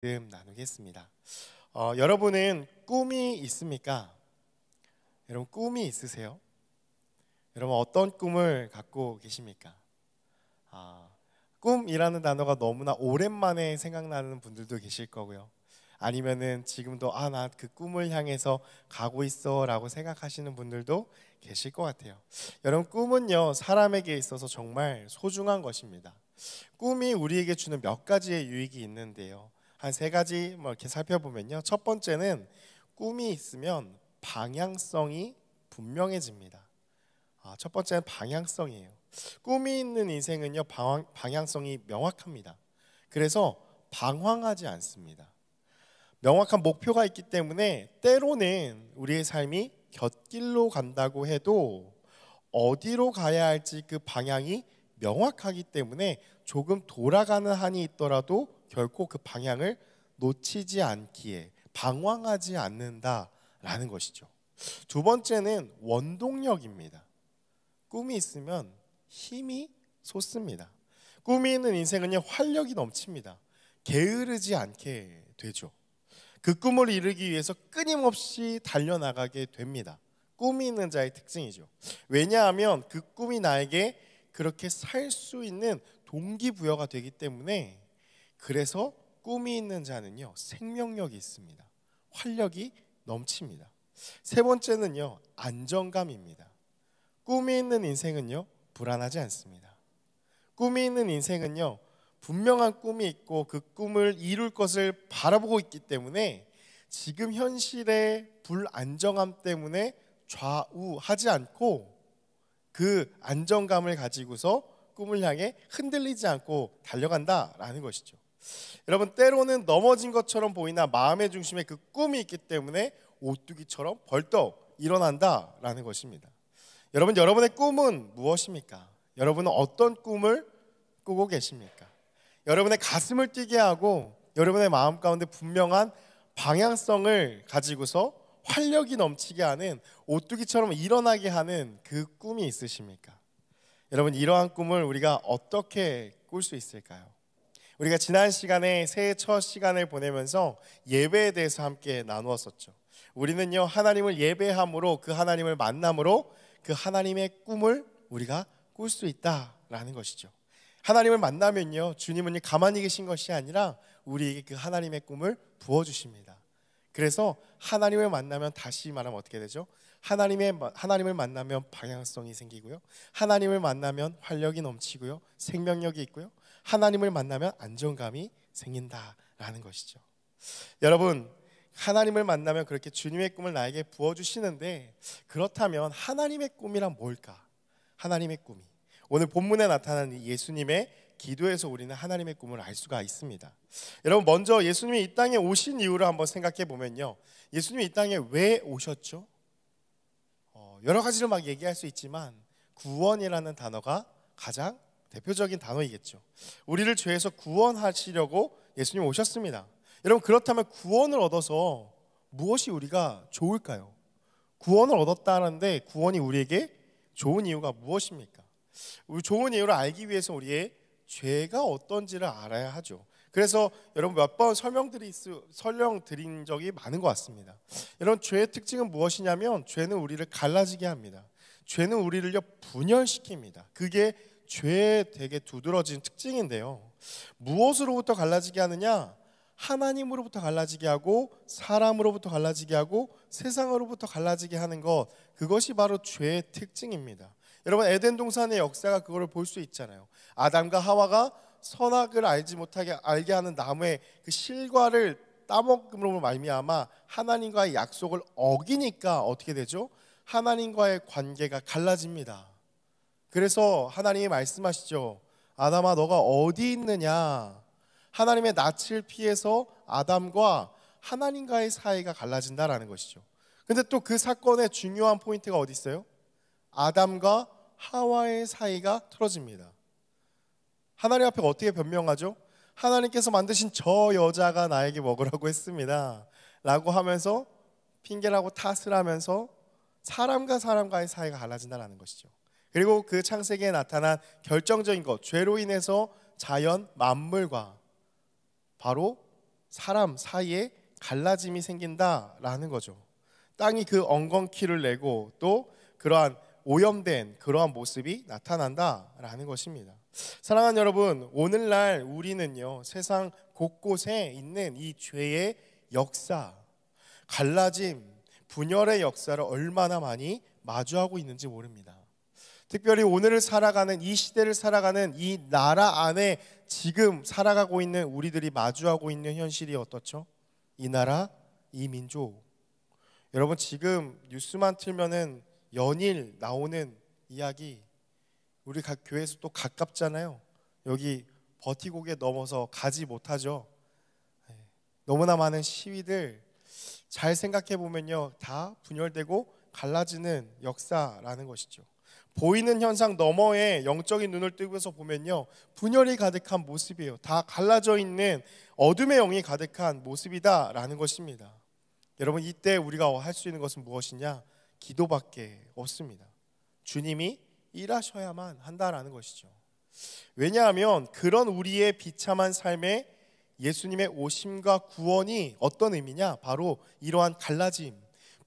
나누겠습니다. 여러분은 꿈이 있습니까? 여러분 꿈이 있으세요? 여러분 어떤 꿈을 갖고 계십니까? 꿈이라는 단어가 너무나 오랜만에 생각나는 분들도 계실 거고요. 아니면은 지금도 나 그 꿈을 향해서 가고 있어 라고 생각하시는 분들도 계실 것 같아요. 여러분 꿈은요 사람에게 있어서 정말 소중한 것입니다. 꿈이 우리에게 주는 몇 가지의 유익이 있는데요, 한 세 가지 이렇게 살펴보면요, 첫 번째는 꿈이 있으면 방향성이 분명해집니다. 첫 번째는 방향성이에요. 꿈이 있는 인생은요 방향성이 명확합니다. 그래서 방황하지 않습니다. 명확한 목표가 있기 때문에 때로는 우리의 삶이 곁길로 간다고 해도 어디로 가야 할지 그 방향이 명확하기 때문에 조금 돌아가는 한이 있더라도 결코 그 방향을 놓치지 않기에 방황하지 않는다라는 것이죠. 두 번째는 원동력입니다. 꿈이 있으면 힘이 솟습니다. 꿈이 있는 인생은요 활력이 넘칩니다. 게으르지 않게 되죠. 그 꿈을 이루기 위해서 끊임없이 달려나가게 됩니다. 꿈이 있는 자의 특징이죠. 왜냐하면 그 꿈이 나에게 그렇게 살 수 있는 동기부여가 되기 때문에, 그래서 꿈이 있는 자는요 생명력이 있습니다. 활력이 넘칩니다. 세 번째는요 안정감입니다. 꿈이 있는 인생은요 불안하지 않습니다. 꿈이 있는 인생은요 분명한 꿈이 있고 그 꿈을 이룰 것을 바라보고 있기 때문에 지금 현실의 불안정함 때문에 좌우하지 않고 그 안정감을 가지고서 꿈을 향해 흔들리지 않고 달려간다라는 것이죠. 여러분 때로는 넘어진 것처럼 보이나 마음의 중심에 그 꿈이 있기 때문에 오뚜기처럼 벌떡 일어난다라는 것입니다. 여러분, 여러분의 꿈은 무엇입니까? 여러분은 어떤 꿈을 꾸고 계십니까? 여러분의 가슴을 뛰게 하고 여러분의 마음 가운데 분명한 방향성을 가지고서 활력이 넘치게 하는, 오뚜기처럼 일어나게 하는 그 꿈이 있으십니까? 여러분 이러한 꿈을 우리가 어떻게 꿀 수 있을까요? 우리가 지난 시간에 새해 첫 시간을 보내면서 예배에 대해서 함께 나누었었죠. 우리는요 하나님을 예배함으로, 그 하나님을 만남으로 그 하나님의 꿈을 우리가 꿀 수 있다라는 것이죠. 하나님을 만나면요 주님은 가만히 계신 것이 아니라 우리에게 그 하나님의 꿈을 부어주십니다. 그래서 하나님을 만나면, 다시 말하면 어떻게 되죠? 하나님을 만나면 방향성이 생기고요, 하나님을 만나면 활력이 넘치고요, 생명력이 있고요, 하나님을 만나면 안정감이 생긴다라는 것이죠. 여러분 하나님을 만나면 그렇게 주님의 꿈을 나에게 부어주시는데, 그렇다면 하나님의 꿈이란 뭘까? 하나님의 꿈이 오늘 본문에 나타난 예수님의 기도에서 우리는 하나님의 꿈을 알 수가 있습니다. 여러분 먼저 예수님이 이 땅에 오신 이유를 한번 생각해 보면요, 예수님이 이 땅에 왜 오셨죠? 여러 가지로 막 얘기할 수 있지만 구원이라는 단어가 가장 대표적인 단어이겠죠. 우리를 죄에서 구원하시려고 예수님 오셨습니다. 여러분 그렇다면 구원을 얻어서 무엇이 우리가 좋을까요? 구원을 얻었다는데 구원이 우리에게 좋은 이유가 무엇입니까? 우리 좋은 이유를 알기 위해서 우리의 죄가 어떤지를 알아야 하죠. 그래서 여러분 몇 번 설명드린 적이 많은 것 같습니다. 여러분 죄의 특징은 무엇이냐면, 죄는 우리를 갈라지게 합니다. 죄는 우리를요 분열시킵니다. 그게 죄의 되게 두드러진 특징인데요, 무엇으로부터 갈라지게 하느냐? 하나님으로부터 갈라지게 하고, 사람으로부터 갈라지게 하고, 세상으로부터 갈라지게 하는 것, 그것이 바로 죄의 특징입니다. 여러분 에덴 동산의 역사가 그걸 볼 수 있잖아요. 아담과 하와가 선악을 알게 하는 나무의 그 실과를 따먹음으로 말미암아 하나님과의 약속을 어기니까 어떻게 되죠? 하나님과의 관계가 갈라집니다. 그래서 하나님이 말씀하시죠. 아담아 너가 어디 있느냐? 하나님의 낯을 피해서 아담과 하나님과의 사이가 갈라진다라는 것이죠. 근데 또 그 사건의 중요한 포인트가 어디 있어요? 아담과 하와의 사이가 틀어집니다. 하나님 앞에 어떻게 변명하죠? 하나님께서 만드신 저 여자가 나에게 먹으라고 했습니다 라고 하면서 핑계라고 탓을 하면서 사람과 사람과의 사이가 갈라진다는 것이죠. 그리고 그 창세기에 나타난 결정적인 것, 죄로 인해서 자연 만물과 바로 사람 사이에 갈라짐이 생긴다라는 거죠. 땅이 그 엉겅퀴를 내고 또 그러한 오염된 그러한 모습이 나타난다라는 것입니다. 사랑하는 여러분, 오늘날 우리는요, 세상 곳곳에 있는 이 죄의 역사, 갈라짐, 분열의 역사를 얼마나 많이 마주하고 있는지 모릅니다. 특별히 오늘을 살아가는, 이 시대를 살아가는 이 나라 안에 지금 살아가고 있는 우리들이 마주하고 있는 현실이 어떻죠? 이 나라, 이 민족. 여러분, 지금 뉴스만 틀면은 연일 나오는 이야기, 우리 각 교회에서 또 가깝잖아요. 여기 버티고개 넘어서 가지 못하죠. 너무나 많은 시위들, 잘 생각해 보면요, 다 분열되고 갈라지는 역사라는 것이죠. 보이는 현상 너머에 영적인 눈을 뜨고서 보면요, 분열이 가득한 모습이에요. 다 갈라져 있는 어둠의 영이 가득한 모습이다라는 것입니다. 여러분, 이때 우리가 할 수 있는 것은 무엇이냐? 기도밖에 없습니다. 주님이 일하셔야만 한다라는 것이죠. 왜냐하면 그런 우리의 비참한 삶에 예수님의 오심과 구원이 어떤 의미냐? 바로 이러한 갈라짐,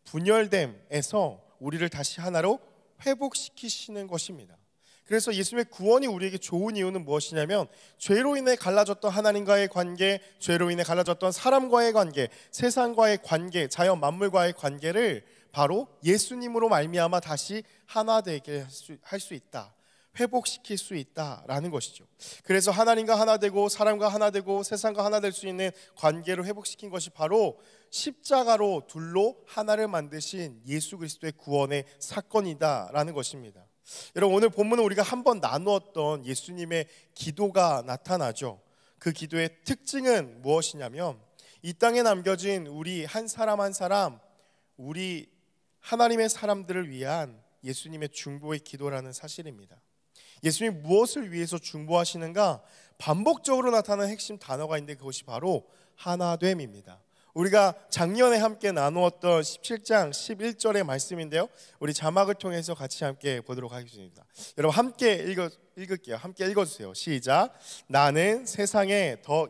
분열됨에서 우리를 다시 하나로 회복시키시는 것입니다. 그래서 예수님의 구원이 우리에게 좋은 이유는 무엇이냐면, 죄로 인해 갈라졌던 하나님과의 관계, 죄로 인해 갈라졌던 사람과의 관계, 세상과의 관계, 자연 만물과의 관계를 바로 예수님으로 말미암아 다시 하나 되게 할 수 있다, 회복시킬 수 있다라는 것이죠. 그래서 하나님과 하나 되고 사람과 하나 되고 세상과 하나 될 수 있는 관계를 회복시킨 것이 바로 십자가로 둘로 하나를 만드신 예수 그리스도의 구원의 사건이다라는 것입니다. 여러분, 오늘 본문은 우리가 한번 나누었던 예수님의 기도가 나타나죠. 그 기도의 특징은 무엇이냐면, 이 땅에 남겨진 우리 한 사람 한 사람, 우리 하나님의 사람들을 위한 예수님의 중보의 기도라는 사실입니다. 예수님이 무엇을 위해서 중보하시는가? 반복적으로 나타나는 핵심 단어가 있는데 그것이 바로 하나됨입니다. 우리가 작년에 함께 나누었던 17장 11절의 말씀인데요, 우리 자막을 통해서 같이 함께 보도록 하겠습니다. 여러분, 함께 읽을게요. 함께 읽어주세요. 시작. 나는 세상에 더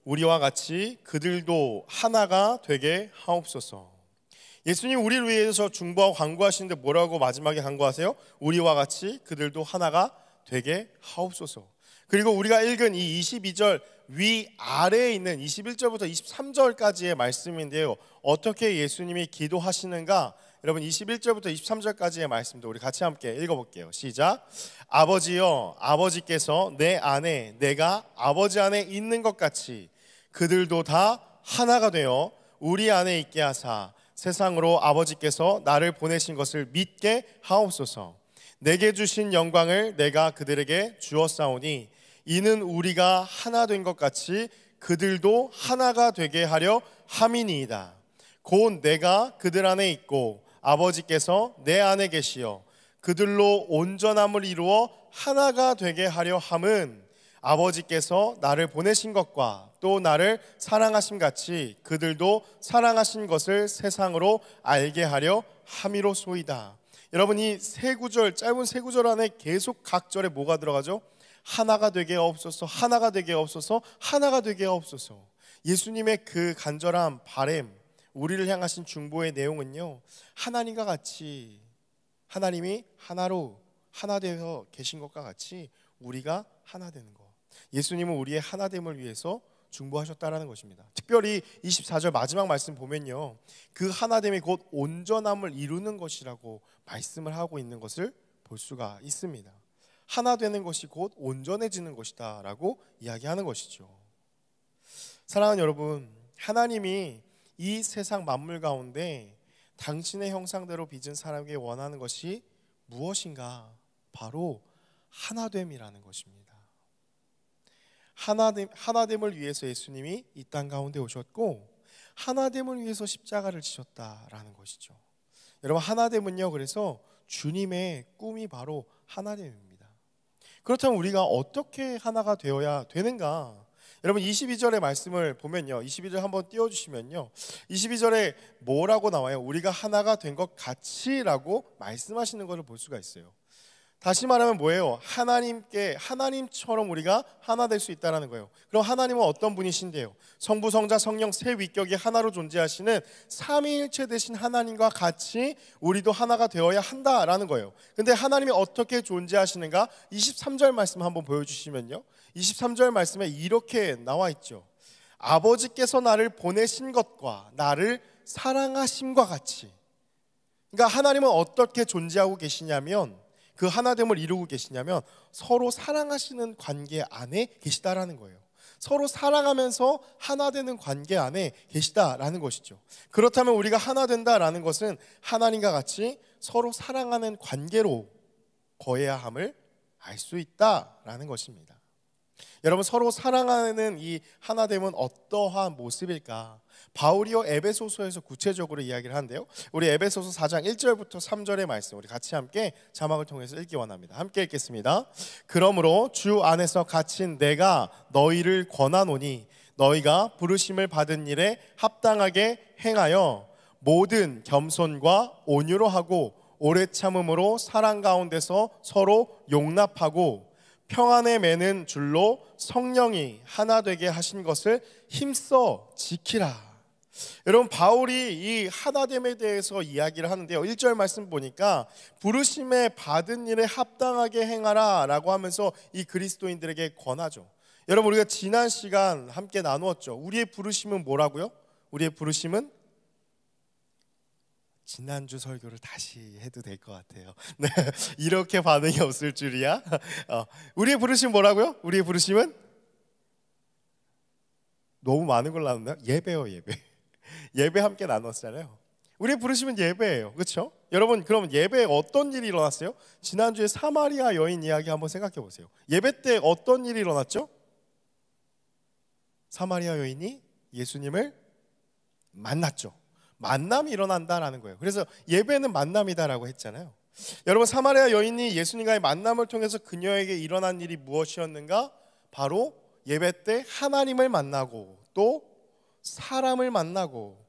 우리와 같이 그들도 하나가 되게 하옵소서. 예수님 우리를 위해서 중보하고 간구하시는데 뭐라고 마지막에 간구하세요? 우리와 같이 그들도 하나가 되게 하옵소서. 그리고 우리가 읽은 이 22절 위아래에 있는 21절부터 23절까지의 말씀인데요, 어떻게 예수님이 기도하시는가? 여러분, 21절부터 23절까지의 말씀도 우리 같이 함께 읽어볼게요. 시작. 아버지여, 아버지께서 내 안에 내가 아버지 안에 있는 것 같이 그들도 다 하나가 되어 우리 안에 있게 하사 세상으로 아버지께서 나를 보내신 것을 믿게 하옵소서. 내게 주신 영광을 내가 그들에게 주었사오니 이는 우리가 하나 된 것 같이 그들도 하나가 되게 하려 함이니이다. 곧 내가 그들 안에 있고 아버지께서 내 안에 계시어 그들로 온전함을 이루어 하나가 되게 하려 함은 아버지께서 나를 보내신 것과 또 나를 사랑하심 같이 그들도 사랑하신 것을 세상으로 알게 하려 함이로소이다. 여러분, 이 세 구절, 짧은 세 구절 안에 계속 각 절에 뭐가 들어가죠? 하나가 되게 하옵소서, 하나가 되게 하옵소서, 하나가 되게 하옵소서. 예수님의 그 간절한 바람, 우리를 향하신 중보의 내용은요, 하나님과 같이, 하나님이 하나로 하나 되어 계신 것과 같이 우리가 하나 되는 것, 예수님은 우리의 하나됨을 위해서 중보하셨다라는 것입니다. 특별히 24절 마지막 말씀 보면요, 그 하나됨이 곧 온전함을 이루는 것이라고 말씀을 하고 있는 것을 볼 수가 있습니다. 하나 되는 것이 곧 온전해지는 것이다 라고 이야기하는 것이죠. 사랑하는 여러분, 하나님이 이 세상 만물 가운데 당신의 형상대로 빚은 사람에게 원하는 것이 무엇인가? 바로 하나됨이라는 것입니다. 하나됨을 위해서 예수님이 이 땅 가운데 오셨고 하나됨을 위해서 십자가를 지셨다라는 것이죠. 여러분, 하나됨은요, 그래서 주님의 꿈이 바로 하나됨입니다. 그렇다면 우리가 어떻게 하나가 되어야 되는가? 여러분 22절의 말씀을 보면요, 22절 한번 띄워주시면요, 22절에 뭐라고 나와요? 우리가 하나가 된 것 같이라고 말씀하시는 것을 볼 수가 있어요. 다시 말하면 뭐예요? 하나님처럼 우리가 하나 될 수 있다는 거예요. 그럼 하나님은 어떤 분이신데요? 성부, 성자, 성령 세 위격이 하나로 존재하시는 삼위일체 되신 하나님과 같이 우리도 하나가 되어야 한다라는 거예요. 근데 하나님이 어떻게 존재하시는가? 23절 말씀 한번 보여주시면요, 23절 말씀에 이렇게 나와 있죠. 아버지께서 나를 보내신 것과 나를 사랑하심과 같이. 그러니까 하나님은 어떻게 존재하고 계시냐면, 그 하나됨을 이루고 계시냐면 서로 사랑하시는 관계 안에 계시다라는 거예요. 서로 사랑하면서 하나 되는 관계 안에 계시다라는 것이죠. 그렇다면 우리가 하나 된다라는 것은 하나님과 같이 서로 사랑하는 관계로 거해야 함을 알 수 있다라는 것입니다. 여러분, 서로 사랑하는 이 하나됨은 어떠한 모습일까? 바울이요 에베소서에서 구체적으로 이야기를 하는데요, 우리 에베소서 4장 1절부터 3절의 말씀 우리 같이 함께 자막을 통해서 읽기 원합니다. 함께 읽겠습니다. 그러므로 주 안에서 갇힌 내가 너희를 권하노니 너희가 부르심을 받은 일에 합당하게 행하여 모든 겸손과 온유로 하고 오래 참음으로 사랑 가운데서 서로 용납하고 평안에 매는 줄로 성령이 하나 되게 하신 것을 힘써 지키라. 여러분, 바울이 이 하나됨에 대해서 이야기를 하는데요, 1절 말씀 보니까 부르심에 받은 일에 합당하게 행하라 라고 하면서 이 그리스도인들에게 권하죠. 여러분, 우리가 지난 시간 함께 나누었죠. 우리의 부르심은 뭐라고요? 우리의 부르심은, 지난주 설교를 다시 해도 될 것 같아요. 네, 이렇게 반응이 없을 줄이야. 우리의 부르심 뭐라고요? 우리의 부르심은 너무 많은 걸 나눴나요? 예배요, 예배. 예배 함께 나눴잖아요. 우리의 부르심은 예배예요, 그렇죠? 여러분, 그럼 예배에 어떤 일이 일어났어요? 지난주에 사마리아 여인 이야기 한번 생각해 보세요. 예배 때 어떤 일이 일어났죠? 사마리아 여인이 예수님을 만났죠. 만남이 일어난다라는 거예요. 그래서 예배는 만남이다라고 했잖아요. 여러분, 사마리아 여인이 예수님과의 만남을 통해서 그녀에게 일어난 일이 무엇이었는가? 바로 예배 때 하나님을 만나고 또 사람을 만나고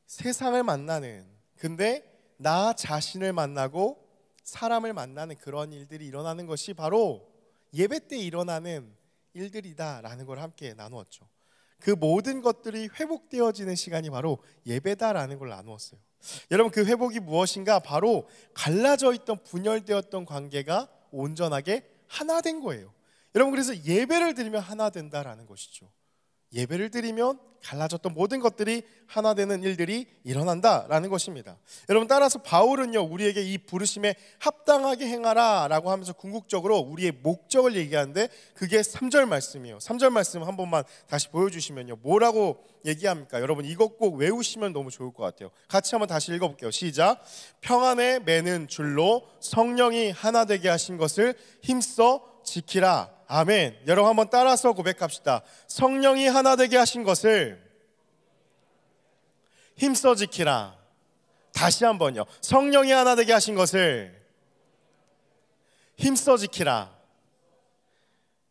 세상을 만나는, 근데 나 자신을 만나고 사람을 만나는 그런 일들이 일어나는 것이 바로 예배 때 일어나는 일들이다라는 걸 함께 나누었죠. 그 모든 것들이 회복되어지는 시간이 바로 예배다라는 걸 나누었어요. 여러분, 그 회복이 무엇인가? 바로 갈라져 있던 분열되었던 관계가 온전하게 하나 된 거예요. 여러분, 그래서 예배를 드리면 하나 된다라는 것이죠. 예배를 드리면 갈라졌던 모든 것들이 하나 되는 일들이 일어난다라는 것입니다. 여러분, 따라서 바울은요, 우리에게 이 부르심에 합당하게 행하라 라고 하면서 궁극적으로 우리의 목적을 얘기하는데, 그게 3절 말씀이에요. 3절 말씀 한 번만 다시 보여주시면요, 뭐라고 얘기합니까? 여러분, 이것 꼭 외우시면 너무 좋을 것 같아요. 같이 한번 다시 읽어볼게요. 시작. 평안에 매는 줄로 성령이 하나 되게 하신 것을 힘써 지키라. 아멘. 여러분, 한번 따라서 고백합시다. 성령이 하나 되게 하신 것을 힘써 지키라. 다시 한번요. 성령이 하나 되게 하신 것을 힘써 지키라.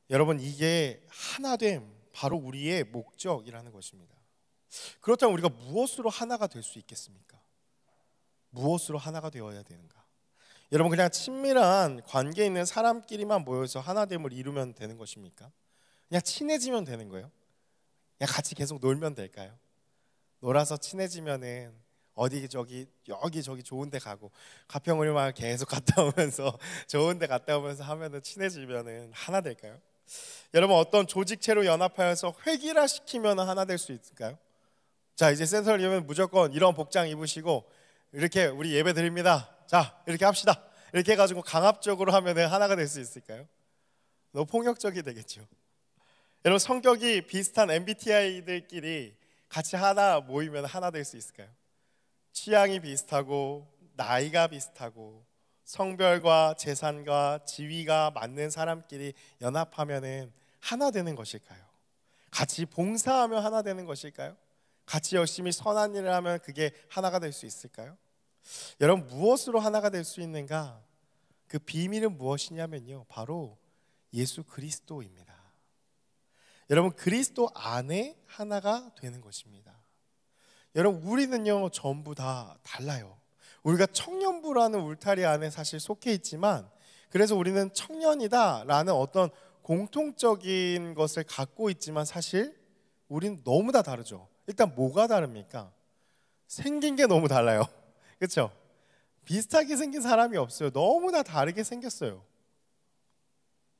여러분, 이게 하나됨, 바로 우리의 목적이라는 것입니다. 그렇다면 우리가 무엇으로 하나가 될 수 있겠습니까? 무엇으로 하나가 되어야 되는가? 여러분, 그냥 친밀한 관계 있는 사람끼리만 모여서 하나됨을 이루면 되는 것입니까? 그냥 친해지면 되는 거예요? 그냥 같이 계속 놀면 될까요? 놀아서 친해지면은 어디 여기 저기 좋은 데 가고 가평우리마을 계속 갔다 오면서 좋은 데 갔다 오면서 하면은 친해지면은 하나 될까요? 여러분, 어떤 조직체로 연합하여서 회기라 시키면 하나 될 수 있을까요? 자, 이제 센터를 이루면 무조건 이런 복장 입으시고 이렇게 우리 예배 드립니다. 자, 이렇게 합시다. 이렇게 해가지고 강압적으로 하면 하나가 될 수 있을까요? 너무 폭력적이 되겠죠. 여러분, 성격이 비슷한 MBTI들끼리 같이 하나 모이면 하나 될 수 있을까요? 취향이 비슷하고 나이가 비슷하고 성별과 재산과 지위가 맞는 사람끼리 연합하면 하나 되는 것일까요? 같이 봉사하면 하나 되는 것일까요? 같이 열심히 선한 일을 하면 그게 하나가 될 수 있을까요? 여러분, 무엇으로 하나가 될 수 있는가? 그 비밀은 무엇이냐면요, 바로 예수 그리스도입니다. 여러분 그리스도 안에 하나가 되는 것입니다. 여러분 우리는요 전부 다 달라요. 우리가 청년부라는 울타리 안에 사실 속해 있지만, 그래서 우리는 청년이다 라는 어떤 공통적인 것을 갖고 있지만 사실 우리는 너무 다 다르죠. 일단 뭐가 다릅니까? 생긴 게 너무 달라요. 그렇죠? 비슷하게 생긴 사람이 없어요. 너무 다 다르게 생겼어요.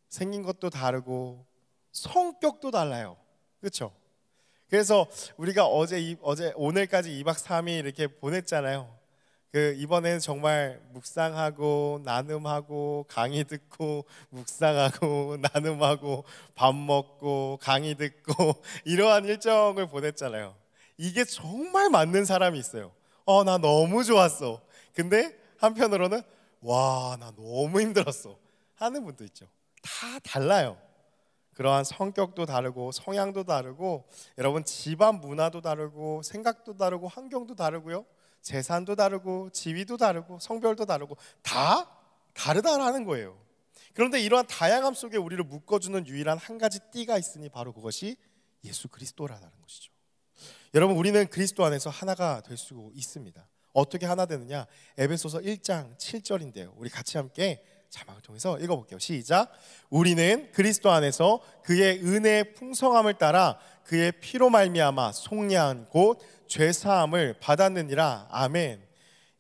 생긴 것도 다르고 성격도 달라요. 그렇죠? 그래서 우리가 어제 오늘까지 2박 3일 이렇게 보냈잖아요. 이번에는 정말 묵상하고 나눔하고 강의 듣고 묵상하고 나눔하고 밥 먹고 강의 듣고 이러한 일정을 보냈잖아요. 이게 정말 맞는 사람이 있어요. 나 너무 좋았어. 근데 한편으로는 와, 나 너무 힘들었어 하는 분도 있죠. 다 달라요. 그러한 성격도 다르고 성향도 다르고, 여러분 집안 문화도 다르고 생각도 다르고 환경도 다르고요, 재산도 다르고 지위도 다르고 성별도 다르고 다 다르다라는 거예요. 그런데 이러한 다양함 속에 우리를 묶어주는 유일한 한 가지 띠가 있으니 바로 그것이 예수 그리스도라는 것이죠. 여러분 우리는 그리스도 안에서 하나가 될 수 있습니다. 어떻게 하나 되느냐? 에베소서 1장 7절인데요. 우리 같이 함께 자막을 통해서 읽어볼게요. 시작. 우리는 그리스도 안에서 그의 은혜의 풍성함을 따라 그의 피로 말미암아 속량 곧 죄사함을 받았느니라. 아멘.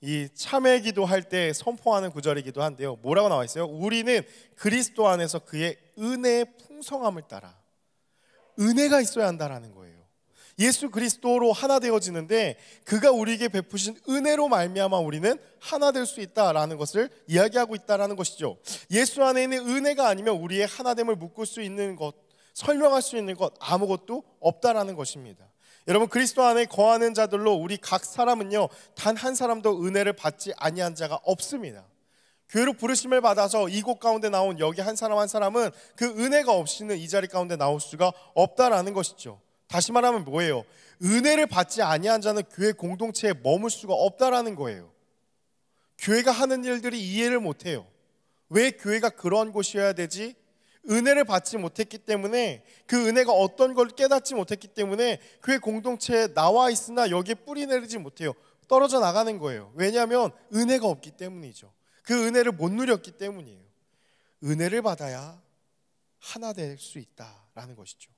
이 참회 기도할 때 선포하는 구절이기도 한데요. 뭐라고 나와 있어요? 우리는 그리스도 안에서 그의 은혜의 풍성함을 따라, 은혜가 있어야 한다라는 거예요. 예수 그리스도로 하나 되어지는데 그가 우리에게 베푸신 은혜로 말미암아 우리는 하나 될 수 있다라는 것을 이야기하고 있다라는 것이죠. 예수 안에 있는 은혜가 아니면 우리의 하나됨을 묶을 수 있는 것, 설명할 수 있는 것 아무것도 없다라는 것입니다. 여러분 그리스도 안에 거하는 자들로 우리 각 사람은요 단 한 사람도 은혜를 받지 아니한 자가 없습니다. 교회로 부르심을 받아서 이곳 가운데 나온 여기 한 사람 한 사람은 그 은혜가 없이는 이 자리 가운데 나올 수가 없다라는 것이죠. 다시 말하면 뭐예요? 은혜를 받지 아니한 자는 교회 공동체에 머물 수가 없다라는 거예요. 교회가 하는 일들이 이해를 못해요. 왜 교회가 그런 곳이어야 되지? 은혜를 받지 못했기 때문에, 그 은혜가 어떤 걸 깨닫지 못했기 때문에 교회 공동체에 나와 있으나 여기에 뿌리 내리지 못해요. 떨어져 나가는 거예요. 왜냐하면 은혜가 없기 때문이죠. 그 은혜를 못 누렸기 때문이에요. 은혜를 받아야 하나 될 수 있다라는 것이죠.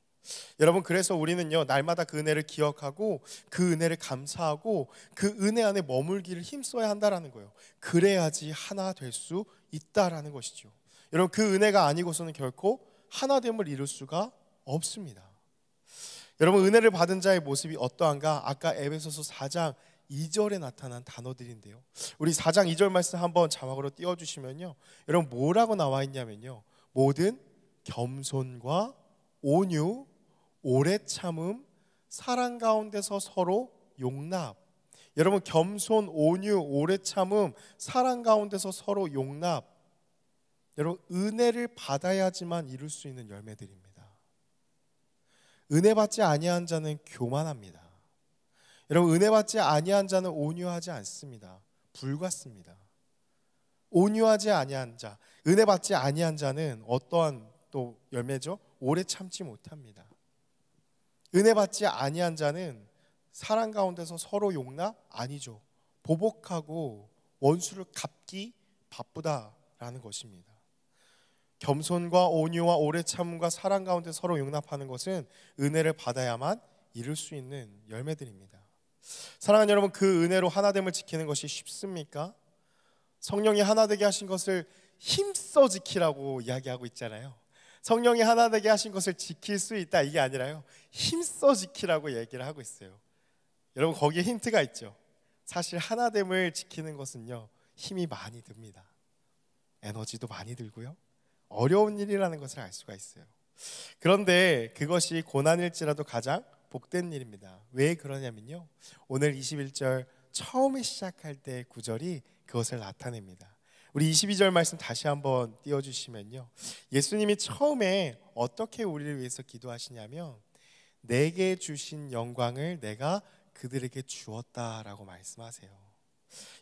여러분 그래서 우리는요 날마다 그 은혜를 기억하고 그 은혜를 감사하고 그 은혜 안에 머물기를 힘써야 한다라는 거예요. 그래야지 하나 될 수 있다라는 것이죠. 여러분 그 은혜가 아니고서는 결코 하나됨을 이룰 수가 없습니다. 여러분 은혜를 받은 자의 모습이 어떠한가? 아까 에베소서 4장 2절에 나타난 단어들인데요, 우리 4장 2절 말씀 한번 자막으로 띄워주시면요, 여러분 뭐라고 나와 있냐면요, 모든 겸손과 온유, 오래 참음, 사랑 가운데서 서로 용납. 여러분 겸손, 온유, 오래 참음, 사랑 가운데서 서로 용납. 여러분 은혜를 받아야지만 이룰 수 있는 열매들입니다. 은혜 받지 아니한 자는 교만합니다. 여러분 은혜 받지 아니한 자는 온유하지 않습니다. 불같습니다. 온유하지 아니한 자, 은혜 받지 아니한 자는 어떠한 또 열매죠? 오래 참지 못합니다. 은혜 받지 아니한 자는 사랑 가운데서 서로 용납? 아니죠. 보복하고 원수를 갚기 바쁘다라는 것입니다. 겸손과 온유와 오래 참음과 사랑 가운데 서로 용납하는 것은 은혜를 받아야만 이룰 수 있는 열매들입니다. 사랑하는 여러분, 그 은혜로 하나됨을 지키는 것이 쉽습니까? 성령이 하나 되게 하신 것을 힘써 지키라고 이야기하고 있잖아요. 성령이 하나 되게 하신 것을 지킬 수 있다 이게 아니라요, 힘써 지키라고 얘기를 하고 있어요. 여러분 거기에 힌트가 있죠. 사실 하나됨을 지키는 것은요 힘이 많이 듭니다. 에너지도 많이 들고요, 어려운 일이라는 것을 알 수가 있어요. 그런데 그것이 고난일지라도 가장 복된 일입니다. 왜 그러냐면요, 오늘 21절 처음에 시작할 때 구절이 그것을 나타냅니다. 우리 22절 말씀 다시 한번 띄워주시면요, 예수님이 처음에 어떻게 우리를 위해서 기도하시냐면 내게 주신 영광을 내가 그들에게 주었다라고 말씀하세요.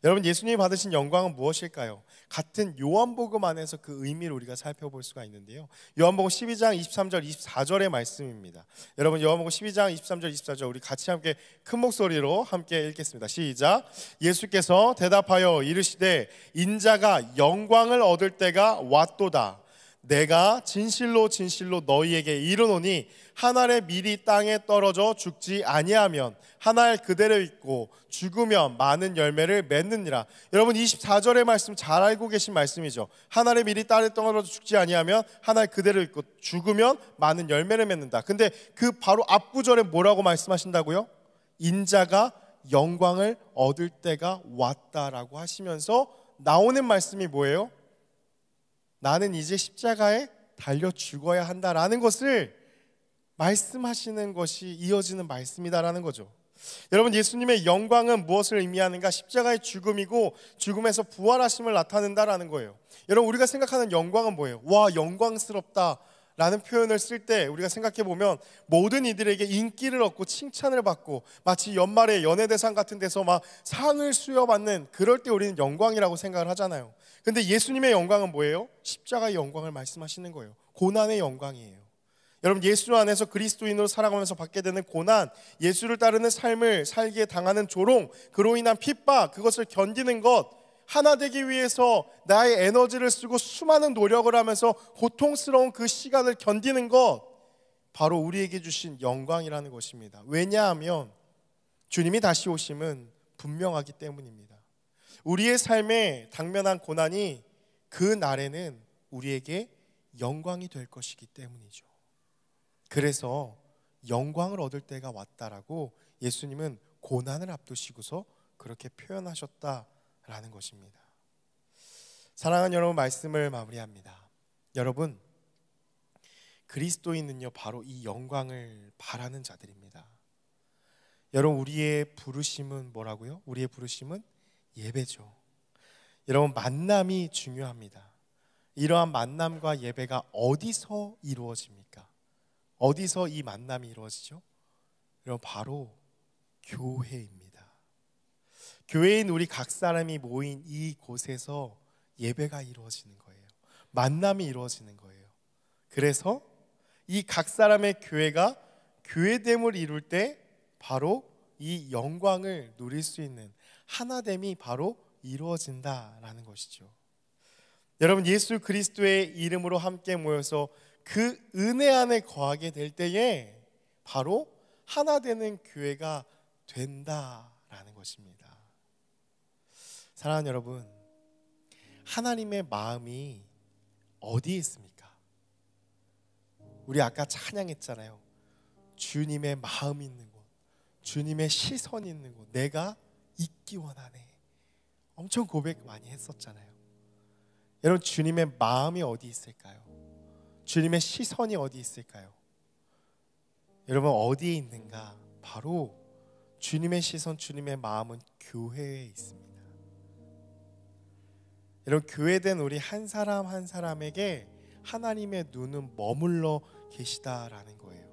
여러분, 예수님이 받으신 영광은 무엇일까요? 같은 요한복음 안에서 그 의미를 우리가 살펴볼 수가 있는데요. 요한복음 12장 23절 24절의 말씀입니다. 여러분, 요한복음 12장 23절 24절 우리 같이 함께 큰 목소리로 함께 읽겠습니다. 시작. 예수께서 대답하여 이르시되 인자가 영광을 얻을 때가 왔도다. 내가 진실로 진실로 너희에게 이르노니 한 알의 밀이 땅에 떨어져 죽지 아니하면 한 알 그대로 있고 죽으면 많은 열매를 맺느니라. 여러분, 24절의 말씀 잘 알고 계신 말씀이죠. 한 알의 밀이 땅에 떨어져 죽지 아니하면 한 알 그대로 있고 죽으면 많은 열매를 맺는다. 근데 그 바로 앞구절에 뭐라고 말씀하신다고요? 인자가 영광을 얻을 때가 왔다라고 하시면서 나오는 말씀이 뭐예요? 나는 이제 십자가에 달려 죽어야 한다라는 것을 말씀하시는 것이 이어지는 말씀이다라는 거죠. 여러분, 예수님의 영광은 무엇을 의미하는가? 십자가의 죽음이고 죽음에서 부활하심을 나타낸다라는 거예요. 여러분, 우리가 생각하는 영광은 뭐예요? 와, 영광스럽다 라는 표현을 쓸 때 우리가 생각해 보면 모든 이들에게 인기를 얻고 칭찬을 받고 마치 연말에 연예대상 같은 데서 막 상을 수여받는, 그럴 때 우리는 영광이라고 생각을 하잖아요. 근데 예수님의 영광은 뭐예요? 십자가의 영광을 말씀하시는 거예요. 고난의 영광이에요. 여러분, 예수 안에서 그리스도인으로 살아가면서 받게 되는 고난, 예수를 따르는 삶을 살기에 당하는 조롱, 그로 인한 핍박, 그것을 견디는 것, 하나 되기 위해서 나의 에너지를 쓰고 수많은 노력을 하면서 고통스러운 그 시간을 견디는 것, 바로 우리에게 주신 영광이라는 것입니다. 왜냐하면 주님이 다시 오심은 분명하기 때문입니다. 우리의 삶에 당면한 고난이 그 날에는 우리에게 영광이 될 것이기 때문이죠. 그래서 영광을 얻을 때가 왔다라고 예수님은 고난을 앞두시고서 그렇게 표현하셨다라는 것입니다. 사랑하는 여러분, 말씀을 마무리합니다. 여러분, 그리스도인은요 바로 이 영광을 바라는 자들입니다. 여러분, 우리의 부르심은 뭐라고요? 우리의 부르심은 예배죠. 여러분, 만남이 중요합니다. 이러한 만남과 예배가 어디서 이루어집니까? 어디서 이 만남이 이루어지죠? 여러분, 바로 교회입니다. 교회인 우리 각 사람이 모인 이 곳에서 예배가 이루어지는 거예요. 만남이 이루어지는 거예요. 그래서 이 각 사람의 교회가 교회됨을 이룰 때 바로 이 영광을 누릴 수 있는 하나됨이 바로 이루어진다라는 것이죠. 여러분, 예수 그리스도의 이름으로 함께 모여서 그 은혜 안에 거하게 될 때에 바로 하나 되는 교회가 된다라는 것입니다. 사랑하는 여러분, 하나님의 마음이 어디에 있습니까? 우리 아까 찬양했잖아요. 주님의 마음이 있는 곳, 주님의 시선이 있는 곳, 내가 있기 원하네. 엄청 고백 많이 했었잖아요. 여러분, 주님의 마음이 어디 있을까요? 주님의 시선이 어디 있을까요? 여러분, 어디에 있는가? 바로 주님의 시선, 주님의 마음은 교회에 있습니다. 여러분, 교회된 우리 한 사람 한 사람에게 하나님의 눈은 머물러 계시다라는 거예요.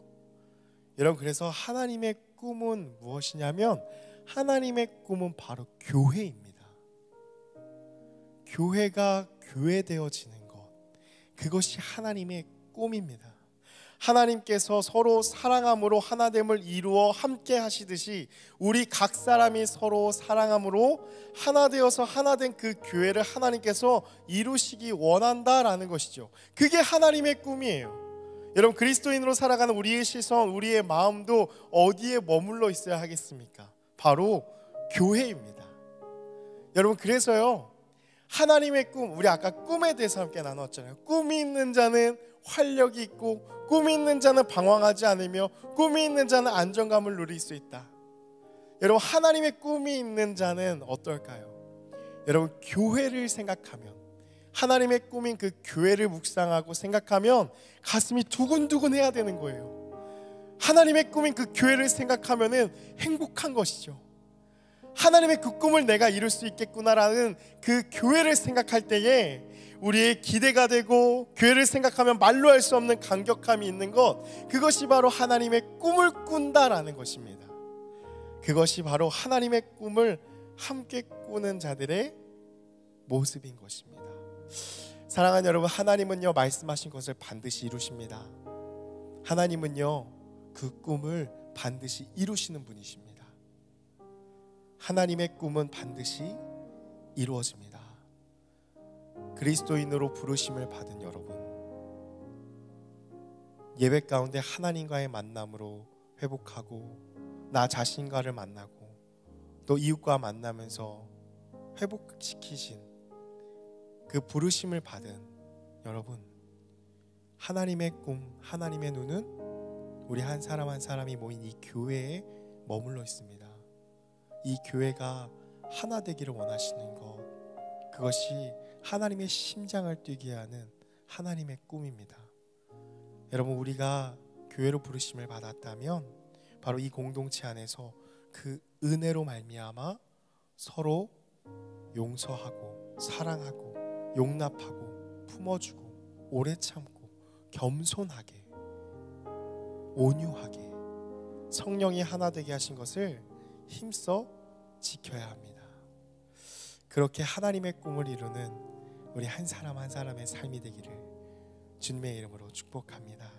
여러분, 그래서 하나님의 꿈은 무엇이냐면 하나님의 꿈은 바로 교회입니다. 교회가 교회되어지는 것, 그것이 하나님의 꿈입니다. 하나님께서 서로 사랑함으로 하나됨을 이루어 함께 하시듯이 우리 각 사람이 서로 사랑함으로 하나 되어서 하나된 그 교회를 하나님께서 이루시기 원한다라는 것이죠. 그게 하나님의 꿈이에요. 여러분, 그리스도인으로 살아가는 우리의 시선, 우리의 마음도 어디에 머물러 있어야 하겠습니까? 바로 교회입니다. 여러분, 그래서요 하나님의 꿈, 우리 아까 꿈에 대해서 함께 나눴잖아요. 꿈이 있는 자는 활력이 있고 꿈이 있는 자는 방황하지 않으며 꿈이 있는 자는 안정감을 누릴 수 있다. 여러분, 하나님의 꿈이 있는 자는 어떨까요? 여러분, 교회를 생각하면, 하나님의 꿈인 그 교회를 묵상하고 생각하면 가슴이 두근두근 해야 되는 거예요. 하나님의 꿈인 그 교회를 생각하면 행복한 것이죠. 하나님의 그 꿈을 내가 이룰 수 있겠구나라는 그 교회를 생각할 때에 우리의 기대가 되고, 교회를 생각하면 말로 할 수 없는 감격함이 있는 것, 그것이 바로 하나님의 꿈을 꾼다라는 것입니다. 그것이 바로 하나님의 꿈을 함께 꾸는 자들의 모습인 것입니다. 사랑하는 여러분, 하나님은요 말씀하신 것을 반드시 이루십니다. 하나님은요 그 꿈을 반드시 이루시는 분이십니다. 하나님의 꿈은 반드시 이루어집니다. 그리스도인으로 부르심을 받은 여러분, 예배 가운데 하나님과의 만남으로 회복하고 나 자신과를 만나고 또 이웃과 만나면서 회복시키신 그 부르심을 받은 여러분, 하나님의 꿈, 하나님의 눈은 우리 한 사람 한 사람이 모인 이 교회에 머물러 있습니다. 이 교회가 하나 되기를 원하시는 것, 그것이 하나님의 심장을 뛰게 하는 하나님의 꿈입니다. 여러분, 우리가 교회로 부르심을 받았다면 바로 이 공동체 안에서 그 은혜로 말미암아 서로 용서하고 사랑하고 용납하고 품어주고 오래 참고 겸손하게 온유하게 성령이 하나 되게 하신 것을 힘써 지켜야 합니다. 그렇게 하나님의 꿈을 이루는 우리 한 사람 한 사람의 삶이 되기를 주님의 이름으로 축복합니다.